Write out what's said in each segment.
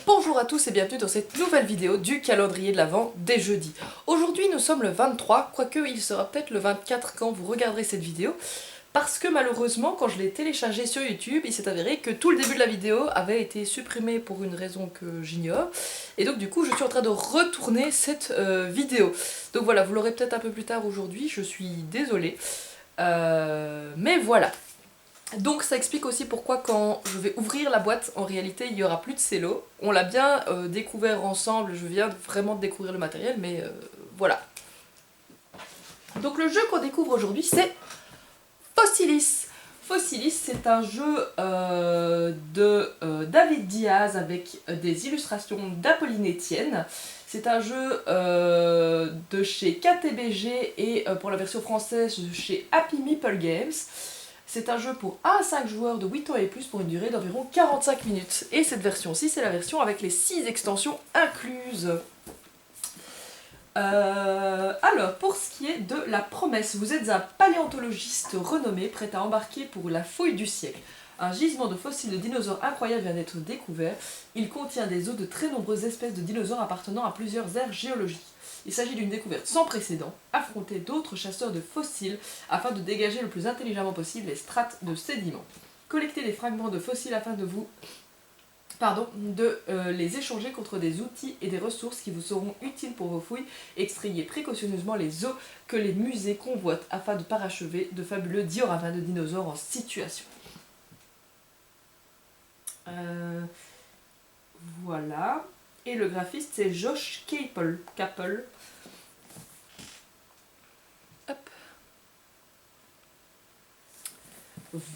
Bonjour à tous et bienvenue dans cette nouvelle vidéo du calendrier de l'Avent des jeudis. Aujourd'hui nous sommes le 23, quoique il sera peut-être le 24 quand vous regarderez cette vidéo, parce que malheureusement quand je l'ai téléchargé sur YouTube, il s'est avéré que tout le début de la vidéo avait été supprimé pour une raison que j'ignore, et donc du coup je suis en train de retourner cette vidéo. Donc voilà, vous l'aurez peut-être un peu plus tard aujourd'hui, je suis désolée, mais voilà. Donc ça explique aussi pourquoi quand je vais ouvrir la boîte, en réalité il n'y aura plus de cello. On l'a bien découvert ensemble, je viens vraiment de découvrir le matériel, mais voilà. Donc le jeu qu'on découvre aujourd'hui c'est Fossilis. Fossilis c'est un jeu de David Diaz avec des illustrations d'Apolline Etienne. C'est un jeu de chez KTBG et pour la version française chez Happy Meeple Games. C'est un jeu pour 1 à 5 joueurs de 8 ans et plus pour une durée d'environ 45 minutes. Et cette version-ci, c'est la version avec les 6 extensions incluses. Alors, pour ce qui est de la promesse, vous êtes un paléontologiste renommé prêt à embarquer pour la fouille du siècle. Un gisement de fossiles de dinosaures incroyables vient d'être découvert. Il contient des os de très nombreuses espèces de dinosaures appartenant à plusieurs aires géologiques. Il s'agit d'une découverte sans précédent. Affrontez d'autres chasseurs de fossiles afin de dégager le plus intelligemment possible les strates de sédiments. Collectez des fragments de fossiles afin de les échanger contre des outils et des ressources qui vous seront utiles pour vos fouilles. Extrayez précautionneusement les os que les musées convoitent afin de parachever de fabuleux dioramas de dinosaures en situation. Voilà. Et le graphiste c'est Josh Capel. Hop.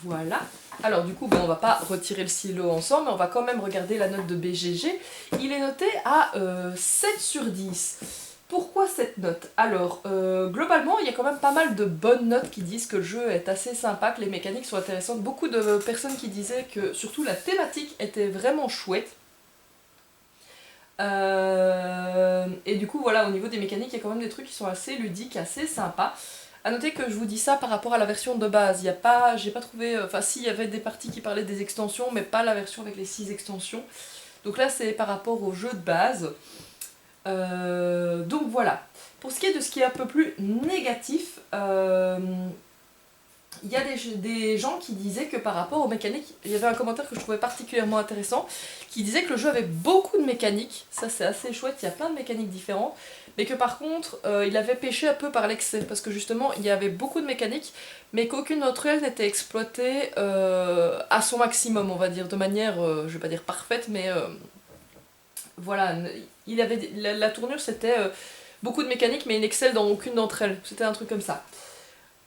Voilà. Alors du coup, on va pas retirer le stylo ensemble, mais on va quand même regarder la note de BGG. Il est noté à 7 sur 10. Pourquoi cette note? Alors, globalement, il y a quand même pas mal de bonnes notes qui disent que le jeu est assez sympa, que les mécaniques sont intéressantes. Beaucoup de personnes qui disaient que surtout la thématique était vraiment chouette. Et du coup, voilà, au niveau des mécaniques, il y a quand même des trucs qui sont assez ludiques, assez sympas. A noter que je vous dis ça par rapport à la version de base. J'ai pas trouvé. Enfin, si, il y avait des parties qui parlaient des extensions, mais pas la version avec les 6 extensions. Donc là, c'est par rapport au jeu de base. Donc voilà. Pour ce qui est de ce qui est un peu plus négatif, il y a des gens qui disaient que par rapport aux mécaniques, il y avait un commentaire que je trouvais particulièrement intéressant, qui disait que le jeu avait beaucoup de mécaniques, ça c'est assez chouette, il y a plein de mécaniques différentes, mais que par contre il avait péché un peu par l'excès, parce que justement il y avait beaucoup de mécaniques, mais qu'aucune d'entre elles n'était exploitée à son maximum, on va dire, de manière, je vais pas dire parfaite, mais voilà, la tournure c'était beaucoup de mécaniques, mais il n'excelle dans aucune d'entre elles, c'était un truc comme ça.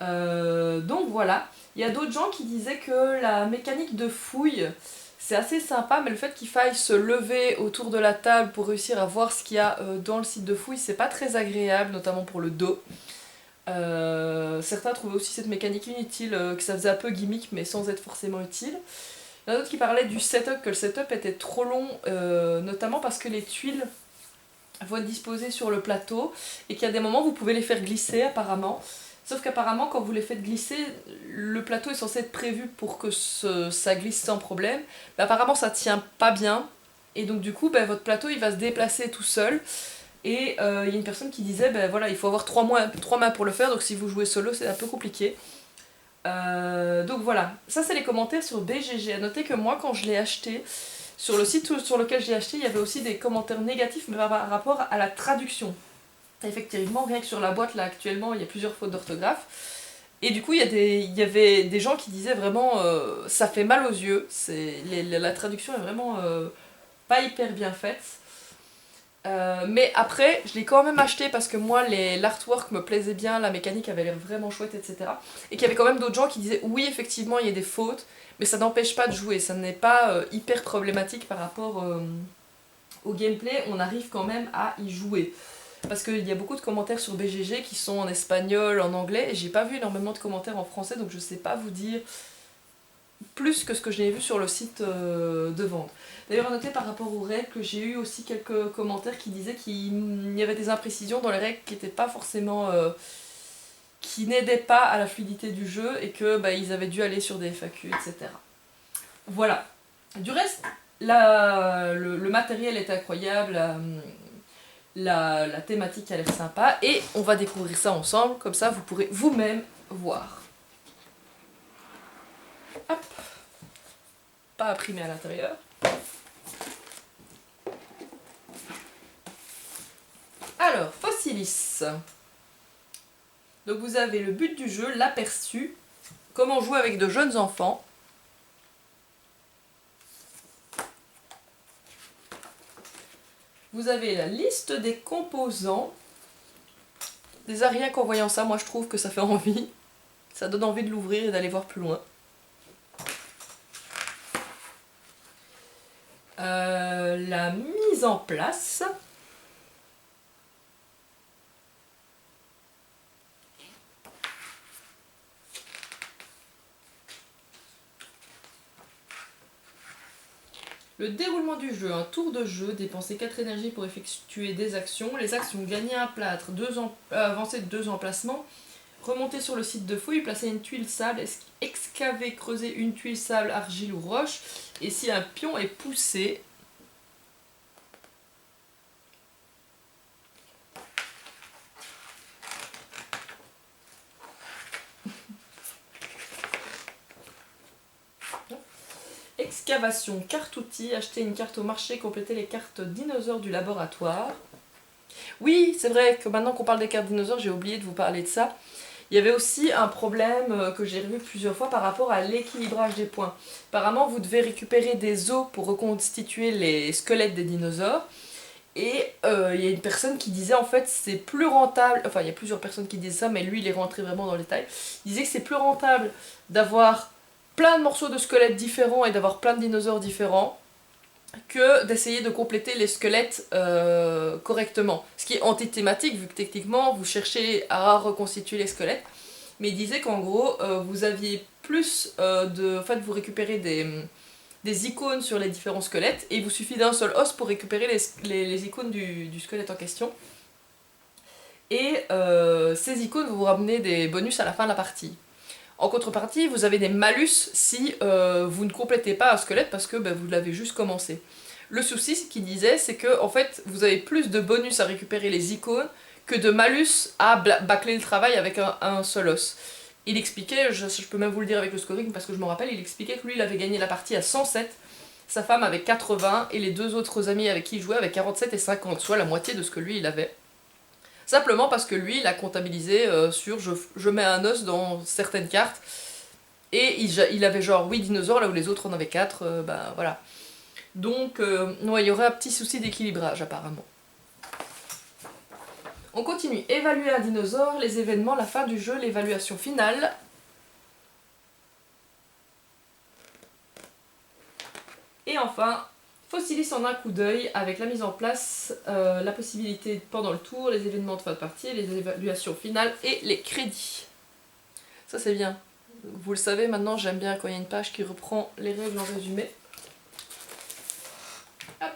Donc voilà, il y a d'autres gens qui disaient que la mécanique de fouille c'est assez sympa, mais le fait qu'il faille se lever autour de la table pour réussir à voir ce qu'il y a dans le site de fouille, c'est pas très agréable, notamment pour le dos. Certains trouvaient aussi cette mécanique inutile, que ça faisait un peu gimmick mais sans être forcément utile. Il y en a d'autres qui parlaient du setup, que le setup était trop long, notamment parce que les tuiles vont être disposées sur le plateau et qu'il y a des moments où vous pouvez les faire glisser apparemment. Sauf qu'apparemment, quand vous les faites glisser, le plateau est censé être prévu pour que ça glisse sans problème. Mais apparemment, ça tient pas bien. Et donc, du coup, votre plateau il va se déplacer tout seul. Et il y a une personne qui disait voilà, il faut avoir 3 mains pour le faire. Donc, si vous jouez solo, c'est un peu compliqué. Donc, voilà. Ça, c'est les commentaires sur BGG. A noter que moi, quand je l'ai acheté, sur le site sur lequel je l'ai acheté, il y avait aussi des commentaires négatifs mais par rapport à la traduction. Effectivement, rien que sur la boîte là actuellement, il y a plusieurs fautes d'orthographe. Et du coup, il y avait des gens qui disaient vraiment ça fait mal aux yeux. La traduction est vraiment pas hyper bien faite. Mais après, je l'ai quand même acheté parce que moi, l'artwork me plaisait bien, la mécanique avait l'air vraiment chouette, etc. Et qu'il y avait quand même d'autres gens qui disaient oui, effectivement, il y a des fautes, mais ça n'empêche pas de jouer. Ça n'est pas hyper problématique par rapport au gameplay. On arrive quand même à y jouer. Parce qu'il y a beaucoup de commentaires sur BGG qui sont en espagnol, en anglais, et j'ai pas vu énormément de commentaires en français, donc je sais pas vous dire plus que ce que j'ai vu sur le site de vente. D'ailleurs, à noter par rapport aux règles que j'ai eu aussi quelques commentaires qui disaient qu'il y avait des imprécisions dans les règles qui n'étaient pas forcément... qui n'aidaient pas à la fluidité du jeu, et que ils avaient dû aller sur des FAQ, etc. Voilà. Du reste, le matériel est incroyable, la thématique a l'air sympa et on va découvrir ça ensemble, comme ça vous pourrez vous-même voir. Hop. Pas imprimé à l'intérieur. Alors, Fossilis. Donc vous avez le but du jeu, l'aperçu, comment jouer avec de jeunes enfants. Vous avez la liste des composants. Déjà rien qu'en voyant ça, moi je trouve que ça fait envie. Ça donne envie de l'ouvrir et d'aller voir plus loin. La mise en place. Le déroulement du jeu, un tour de jeu, dépenser 4 énergies pour effectuer des actions. Les actions, gagner un plâtre, avancer de 2 emplacements, remonter sur le site de fouille, placer une tuile sable, excaver, creuser une tuile sable, argile ou roche. Et si un pion est poussé, excavation, carte outil, acheter une carte au marché, compléter les cartes dinosaures du laboratoire. Oui, c'est vrai que maintenant qu'on parle des cartes dinosaures, j'ai oublié de vous parler de ça. Il y avait aussi un problème que j'ai revu plusieurs fois par rapport à l'équilibrage des points. Apparemment, vous devez récupérer des os pour reconstituer les squelettes des dinosaures. Et il y a une personne qui disait en fait c'est plus rentable, enfin il y a plusieurs personnes qui disent ça, mais lui il est rentré vraiment dans les détails. Il disait que c'est plus rentable d'avoir plein de morceaux de squelettes différents et d'avoir plein de dinosaures différents que d'essayer de compléter les squelettes correctement. Ce qui est antithématique vu que techniquement vous cherchez à reconstituer les squelettes. Mais il disait qu'en gros vous aviez plus de... En fait vous récupérez des icônes sur les différents squelettes et il vous suffit d'un seul os pour récupérer les icônes du squelette en question. Et ces icônes vont vous ramener des bonus à la fin de la partie. En contrepartie, vous avez des malus si vous ne complétez pas un squelette parce que vous l'avez juste commencé. Le souci, ce qu'il disait, c'est que en fait, vous avez plus de bonus à récupérer les icônes que de malus à bâcler le travail avec un seul os. Il expliquait, je peux même vous le dire avec le scoring parce que je me rappelle, il expliquait que lui il avait gagné la partie à 107, sa femme avec 80 et les 2 autres amis avec qui il jouait avec 47 et 50, soit la moitié de ce que lui il avait. Simplement parce que lui il a comptabilisé sur je mets un os dans certaines cartes et il avait genre 8 dinosaures là où les autres en avaient 4, bah voilà. Donc ouais, il y aurait un petit souci d'équilibrage apparemment. On continue. Évaluer un dinosaure, les événements, la fin du jeu, l'évaluation finale. Et enfin, Fossilis en un coup d'œil avec la mise en place, la possibilité pendant le tour, les événements de fin de partie, les évaluations finales et les crédits. Ça c'est bien. Vous le savez maintenant, j'aime bien quand il y a une page qui reprend les règles en résumé. Hop.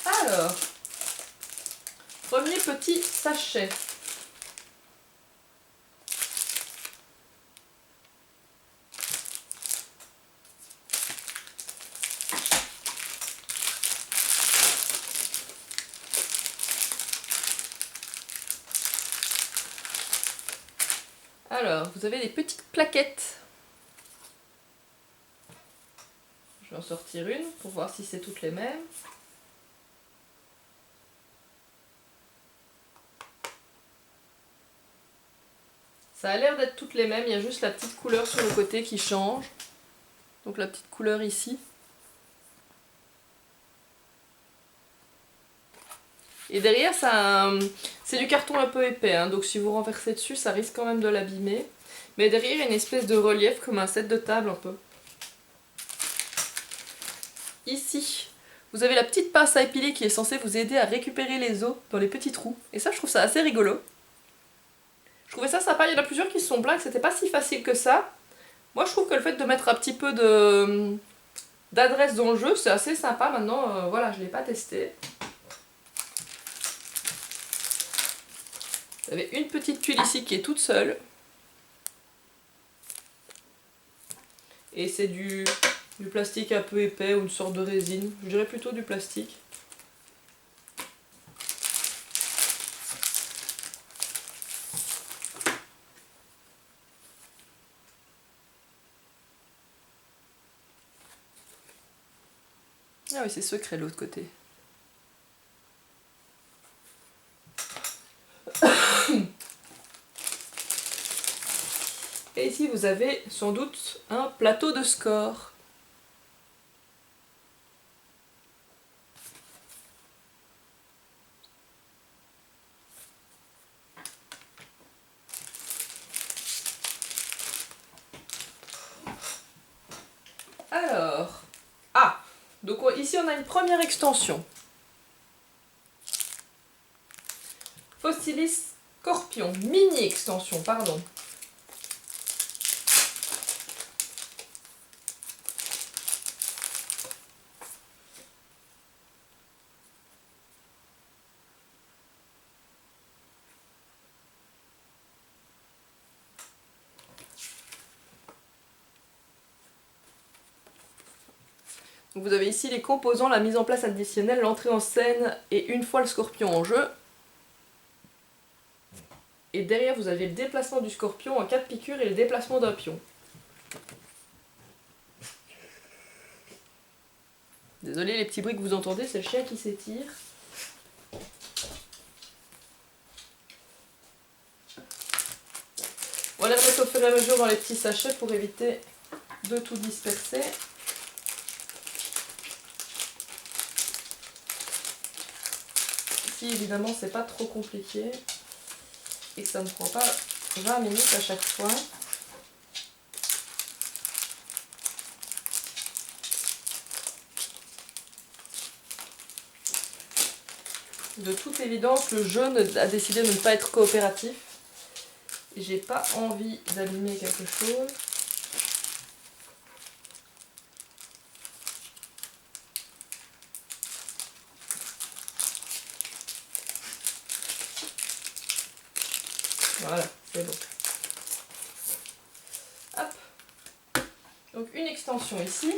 Alors, premier petit sachet. Alors, vous avez des petites plaquettes. Je vais en sortir une pour voir si c'est toutes les mêmes. Ça a l'air d'être toutes les mêmes, il y a juste la petite couleur sur le côté qui change. Donc la petite couleur ici. Et derrière, c'est du carton un peu épais, hein, donc si vous renversez dessus, ça risque quand même de l'abîmer. Mais derrière, il y a une espèce de relief comme un set de table un peu. Ici, vous avez la petite pince à épiler qui est censée vous aider à récupérer les os dans les petits trous. Et ça, je trouve ça assez rigolo. Je trouvais ça sympa, il y en a plusieurs qui se sont plaints que c'était pas si facile que ça. Moi je trouve que le fait de mettre un petit peu d'adresse dans le jeu, c'est assez sympa. Maintenant, voilà, je l'ai pas testé. Vous avez une petite tuile ici qui est toute seule. Et c'est du Du plastique un peu épais ou une sorte de résine. Je dirais plutôt du plastique. Ah oui, c'est secret de l'autre côté. Et ici, vous avez sans doute un plateau de score. Alors, donc ici on a une première extension. Fossilis Scorpion, mini extension, pardon. Donc vous avez ici les composants, la mise en place additionnelle, l'entrée en scène et une fois le scorpion en jeu. Et derrière vous avez le déplacement du scorpion en cas de piqûre et le déplacement d'un pion. Désolé les petits bruits que vous entendez, c'est le chien qui s'étire. On va les remettre au fur et à mesure dans les petits sachets pour éviter de tout disperser. Ici évidemment c'est pas trop compliqué et ça ne prend pas 20 minutes à chaque fois. De toute évidence, le jeu a décidé de ne pas être coopératif. J'ai pas envie d'abîmer quelque chose. Voilà, c'est bon. Hop. Donc une extension ici.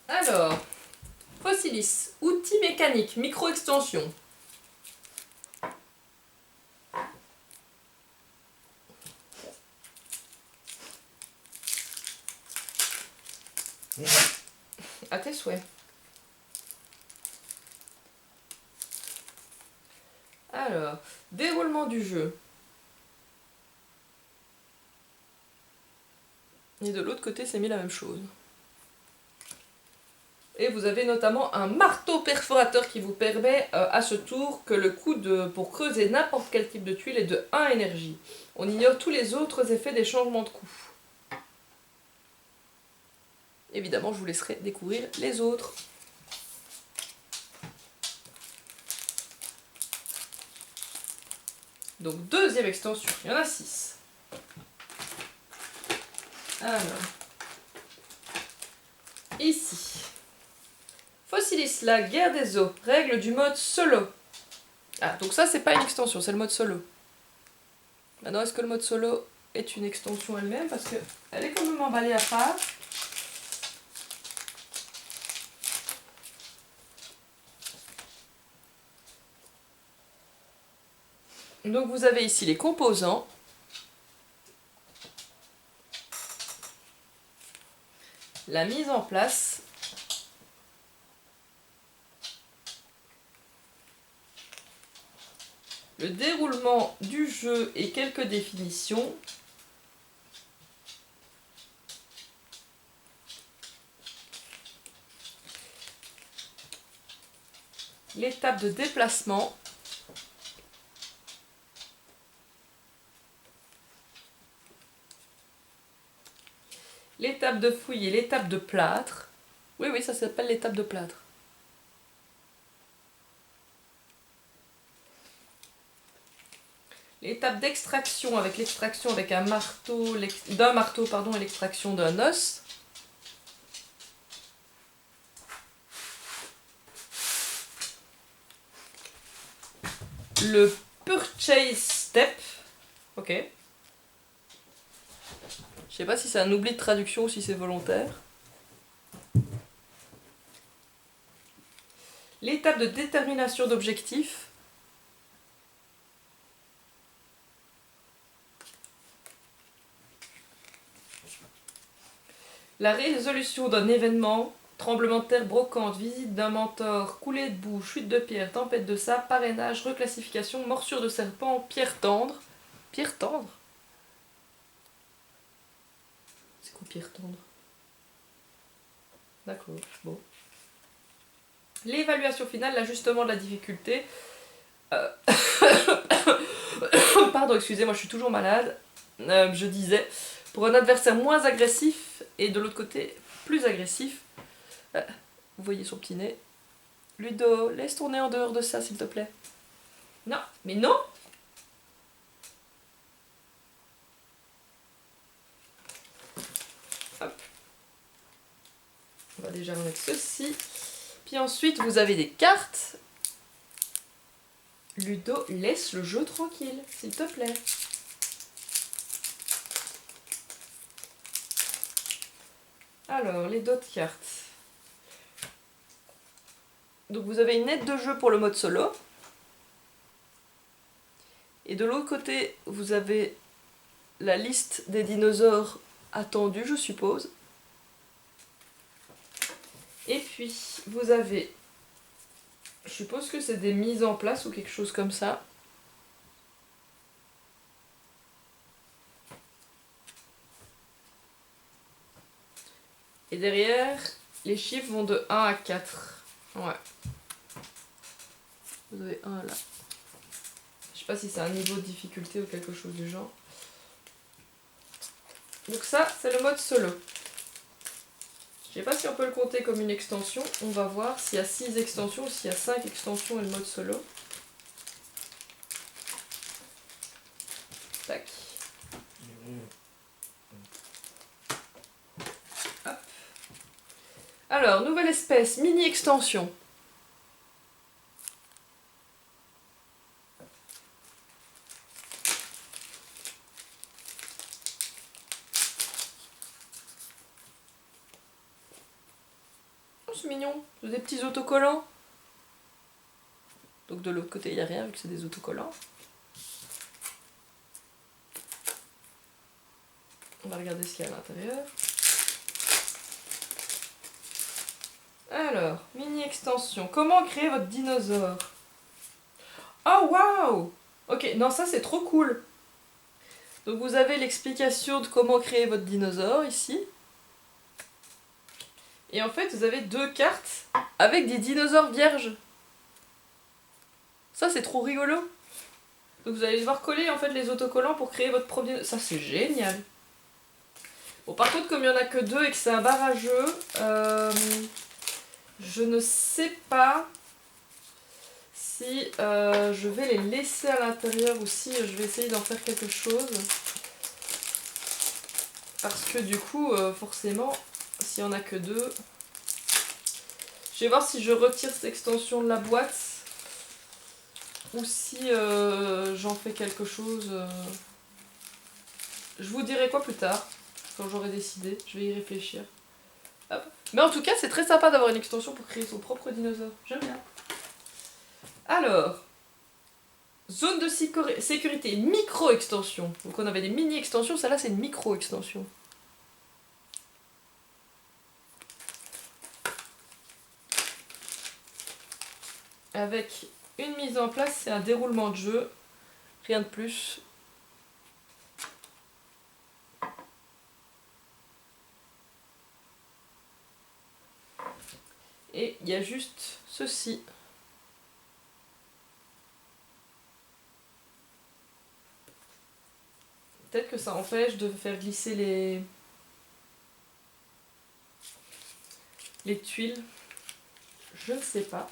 Alors, Fossilis, outils mécaniques, micro-extension. À tes souhaits. Alors, déroulement du jeu. Et de l'autre côté, c'est mis la même chose. Et vous avez notamment un marteau perforateur qui vous permet à ce tour que le coût pour creuser n'importe quel type de tuile est de 1 énergie. On ignore tous les autres effets des changements de coût. Évidemment, je vous laisserai découvrir les autres. Donc deuxième extension, il y en a 6. Alors, ici, Fossilis, la guerre des eaux, règle du mode solo. Ah, donc ça c'est pas une extension, c'est le mode solo. Maintenant, est-ce que le mode solo est une extension elle-même? Parce qu'elle est quand même emballée à part. Donc vous avez ici les composants. La mise en place. Le déroulement du jeu et quelques définitions. L'étape de déplacement. L'étape de fouille et l'étape de plâtre. Oui, oui, ça s'appelle l'étape de plâtre. L'étape d'extraction avec l'extraction avec un marteau, d'un marteau pardon, et l'extraction d'un os. Le purchase step. Ok. Je sais pas si c'est un oubli de traduction ou si c'est volontaire. L'étape de détermination d'objectifs. La résolution d'un événement, tremblement de terre, brocante, visite d'un mentor, coulée de boue, chute de pierre, tempête de sable, parrainage, reclassification, morsure de serpent, pierre tendre. Pierre tendre? C'est quoi pierre tendre? D'accord, bon. L'évaluation finale, l'ajustement de la difficulté. Pardon, excusez-moi, je suis toujours malade. Je disais, pour un adversaire moins agressif et de l'autre côté plus agressif. Vous voyez son petit nez. Ludo, laisse tourner en dehors de ça, s'il te plaît. Non, mais non! Hop. On va déjà remettre ceci. Puis ensuite, vous avez des cartes. Ludo, laisse le jeu tranquille, s'il te plaît. Alors, les d'autres cartes. Donc vous avez une aide de jeu pour le mode solo. Et de l'autre côté, vous avez la liste des dinosaures attendus, je suppose. Et puis, vous avez... Je suppose que c'est des mises en place ou quelque chose comme ça. Et derrière, les chiffres vont de 1 à 4. Ouais. Vous avez 1 là. Je sais pas si c'est un niveau de difficulté ou quelque chose du genre. Donc ça, c'est le mode solo. Je sais pas si on peut le compter comme une extension. On va voir s'il y a 6 extensions ou s'il y a 5 extensions et le mode solo. Tac. Hop. Alors, nouvelle espèce, mini-extension. Oh, c'est mignon. C'est des petits autocollants. Donc de l'autre côté, il n'y a rien vu que c'est des autocollants. On va regarder ce qu'il y a à l'intérieur. Alors, mini-extension. Comment créer votre dinosaure? Oh, waouh! Ok, non, ça c'est trop cool. Donc vous avez l'explication de comment créer votre dinosaure ici. Et en fait, vous avez 2 cartes avec des dinosaures vierges. Ça, c'est trop rigolo. Donc vous allez devoir coller en fait les autocollants pour créer votre premier... Ça, c'est génial. Bon, par contre, comme il n'y en a que 2 et que c'est un barrageux, je ne sais pas si je vais les laisser à l'intérieur ou si je vais essayer d'en faire quelque chose. Parce que du coup, forcément, s'il n'y en a que 2... Je vais voir si je retire cette extension de la boîte ou si j'en fais quelque chose. Je vous dirai quoi plus tard, quand j'aurai décidé. Je vais y réfléchir. Hop. Mais en tout cas, c'est très sympa d'avoir une extension pour créer son propre dinosaure. J'aime bien. Alors, zone de sécurité, micro-extension. Donc on avait des mini-extensions, celle-là c'est une micro-extension. Avec une mise en place, c'est un déroulement de jeu. Rien de plus. Et il y a juste ceci. Peut-être que ça empêche de faire glisser les tuiles. Je ne sais pas.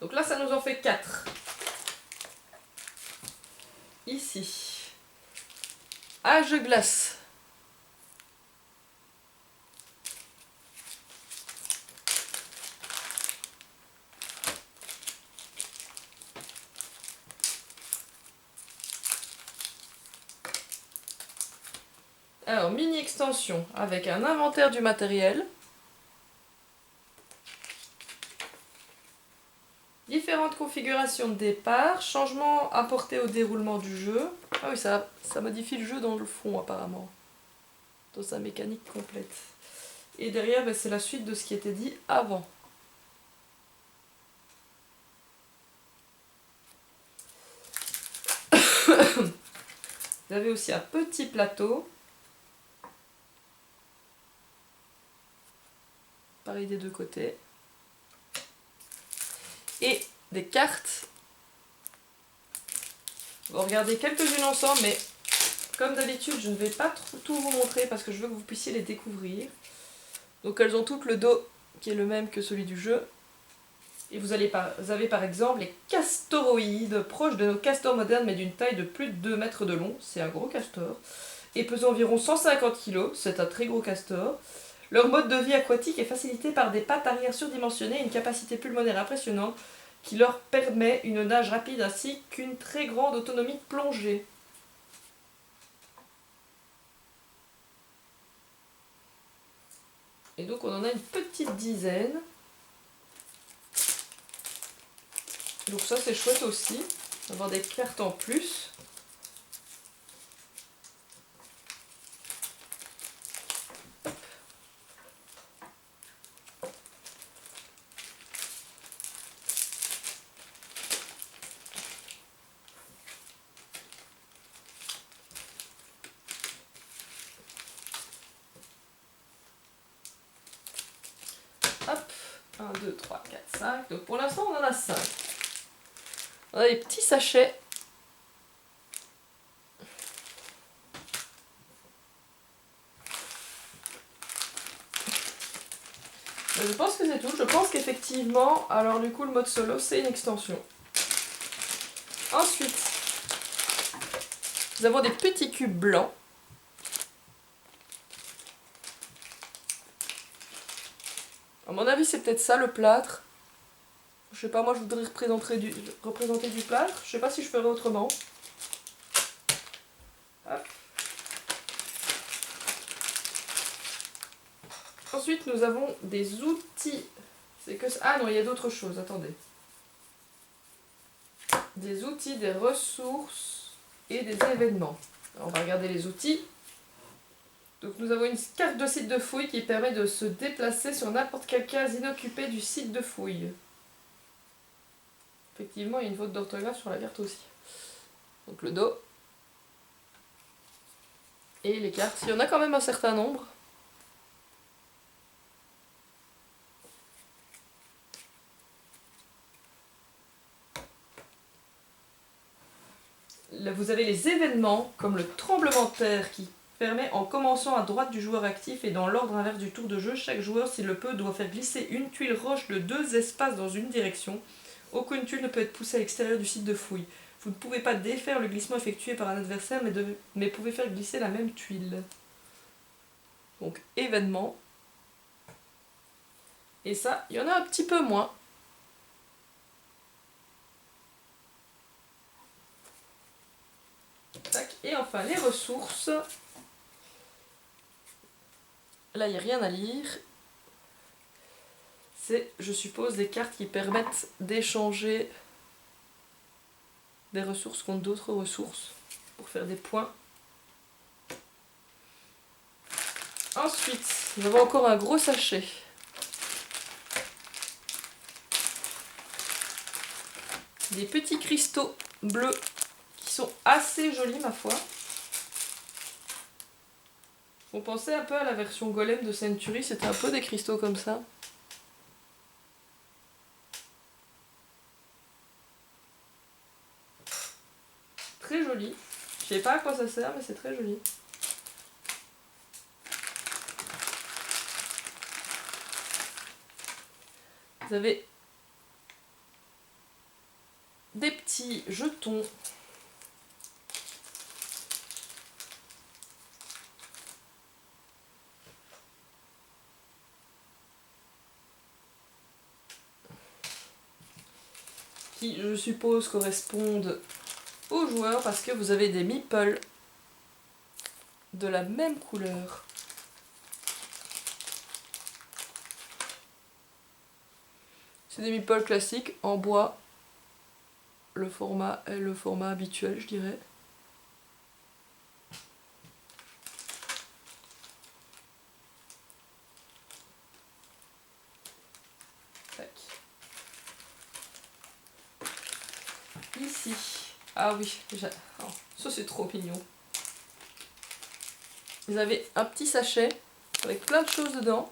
Donc là, ça nous en fait 4. Ici. Âge de glace. Alors, mini extension avec un inventaire du matériel. Différentes configurations de départ, changements apportés au déroulement du jeu. Ah oui, ça modifie le jeu dans le fond apparemment, dans sa mécanique complète. Et derrière, c'est la suite de ce qui était dit avant. Vous avez aussi un petit plateau. Pareil des deux côtés. Et des cartes. On va regarder quelques-unes ensemble, mais comme d'habitude, je ne vais pas tout vous montrer parce que je veux que vous puissiez les découvrir. Donc elles ont toutes le dos qui est le même que celui du jeu. Et vous avez par exemple les castoroïdes, proches de nos castors modernes mais d'une taille de plus de 2 mètres de long. C'est un gros castor. Et pesant environ 150 kg, c'est un très gros castor. Leur mode de vie aquatique est facilité par des pattes arrière surdimensionnées et une capacité pulmonaire impressionnante qui leur permet une nage rapide ainsi qu'une très grande autonomie de plongée. Et donc on en a une petite dizaine. Donc ça c'est chouette aussi, d'avoir des cartes en plus. Hop, 1, 2, 3, 4, 5. Donc pour l'instant on en a 5. On a des petits sachets. Mais je pense que c'est tout. Je pense qu'effectivement, alors du coup le mode solo c'est une extension. Ensuite, nous avons des petits cubes blancs. À mon avis c'est peut-être ça le plâtre. Je sais pas, moi je voudrais représenter du plâtre. Je sais pas si je ferais autrement. Hop. Ensuite, nous avons des outils. Ah non, il y a d'autres choses, attendez. Des outils, des ressources et des événements. Alors, on va regarder les outils. Donc nous avons une carte de site de fouille qui permet de se déplacer sur n'importe quelle case inoccupée du site de fouille. Effectivement, il y a une faute d'orthographe sur la carte aussi. Donc le dos. Et les cartes. Il y en a quand même un certain nombre. Là, vous avez les événements, comme le tremblement de terre qui permet, en commençant à droite du joueur actif et dans l'ordre inverse du tour de jeu, chaque joueur, s'il le peut, doit faire glisser une tuile roche de 2 espaces dans une direction. Aucune tuile ne peut être poussée à l'extérieur du site de fouille. Vous ne pouvez pas défaire le glissement effectué par un adversaire, mais pouvez faire glisser la même tuile. Donc, événement. Et ça, il y en a un petit peu moins. Tac. Et enfin, les ressources. Là, il n'y a rien à lire. C'est, je suppose, des cartes qui permettent d'échanger des ressources contre d'autres ressources pour faire des points. Ensuite, nous avons encore un gros sachet. Des petits cristaux bleus qui sont assez jolis, ma foi. On pensait un peu à la version Golem de Century, c'était un peu des cristaux comme ça. Très joli. Je sais pas à quoi ça sert, mais c'est très joli. Vous avez des petits jetons. Qui, je suppose, correspondent aux joueurs parce que vous avez des meeples de la même couleur. C'est des meeples classiques en bois. Le format est le format habituel, je dirais. Tac. Ici. Ah oui, oh, ça c'est trop mignon. Vous avez un petit sachet avec plein de choses dedans.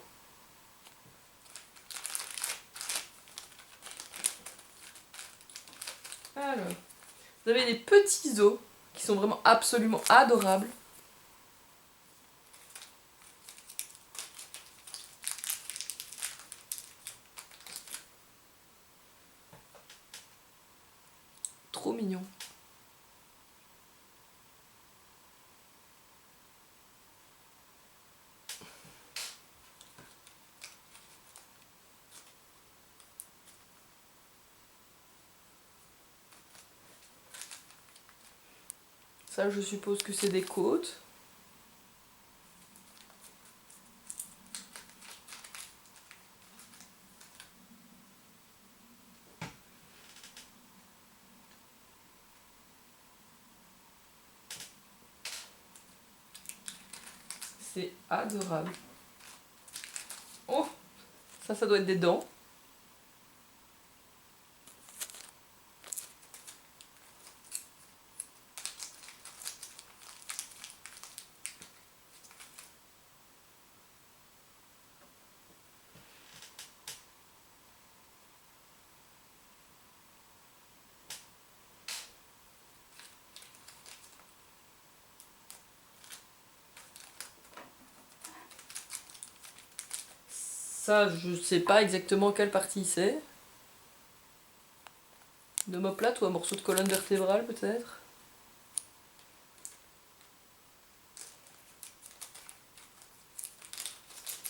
Alors, vous avez des petits os qui sont vraiment absolument adorables. Trop mignon. Ça, je suppose que c'est des côtes. C'est adorable. Oh, ça doit être des dents. Ça, je sais pas exactement quelle partie c'est. De l'omoplate ou un morceau de colonne vertébrale peut-être.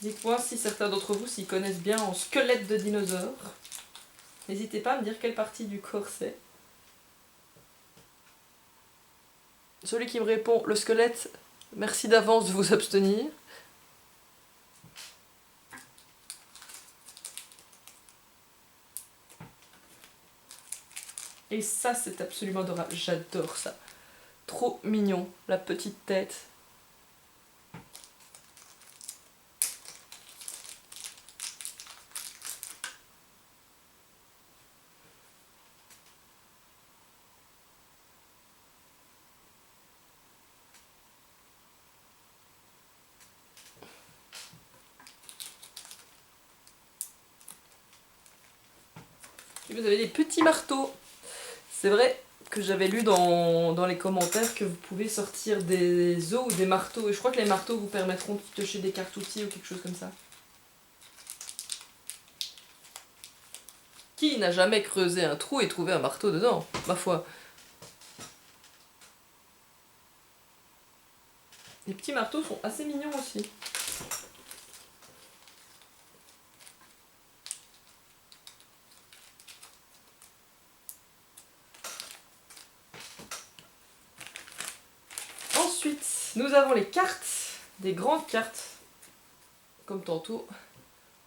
Dites-moi si certains d'entre vous s'y connaissent bien en squelette de dinosaure. N'hésitez pas à me dire quelle partie du corps c'est. Celui qui me répond le squelette, merci d'avance de vous abstenir. Et ça, c'est absolument adorable. J'adore ça. Trop mignon, la petite tête. Et vous avez des petits marteaux. C'est vrai que j'avais lu dans les commentaires que vous pouvez sortir des os ou des marteaux. Et je crois que les marteaux vous permettront de piocher des cartes outils ou quelque chose comme ça. Qui n'a jamais creusé un trou et trouvé un marteau dedans, ma foi? Les petits marteaux sont assez mignons aussi. Ensuite, nous avons les cartes, des grandes cartes, comme tantôt.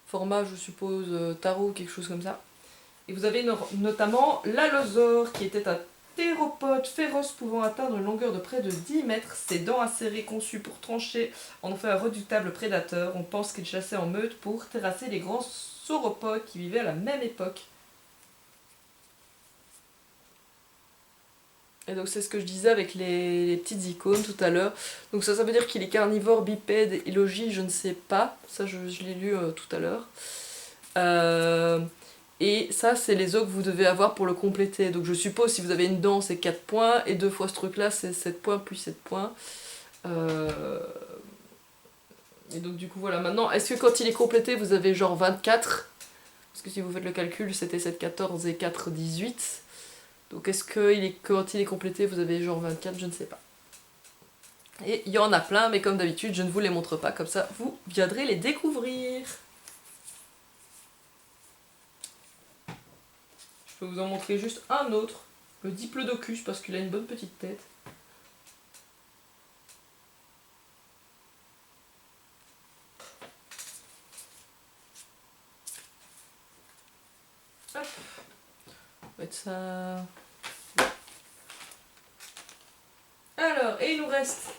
Format, je suppose, tarot, quelque chose comme ça. Et vous avez notamment l'allosaure, qui était un théropode féroce pouvant atteindre une longueur de près de 10 mètres. Ses dents acérées conçues pour trancher en ont fait un redoutable prédateur. On pense qu'il chassait en meute pour terrasser les grands sauropodes qui vivaient à la même époque. Et donc c'est ce que je disais avec les petites icônes tout à l'heure. Donc ça veut dire qu'il est carnivore, bipède et logis, je ne sais pas. Ça je l'ai lu tout à l'heure. Et ça c'est les os que vous devez avoir pour le compléter. Donc je suppose si vous avez une dent c'est 4 points et 2 fois ce truc là c'est 7 points plus 7 points. Et donc du coup voilà, maintenant est-ce que quand il est complété vous avez genre 24? Parce que si vous faites le calcul c'était 7, 14 et 4, 18. Donc est-ce que quand il est complété, vous avez genre 24, je ne sais pas. Et il y en a plein, mais comme d'habitude, je ne vous les montre pas, comme ça vous viendrez les découvrir. Je peux vous en montrer juste un autre, le Diplodocus, parce qu'il a une bonne petite tête. Hop. On va mettre ça. Alors, et il nous reste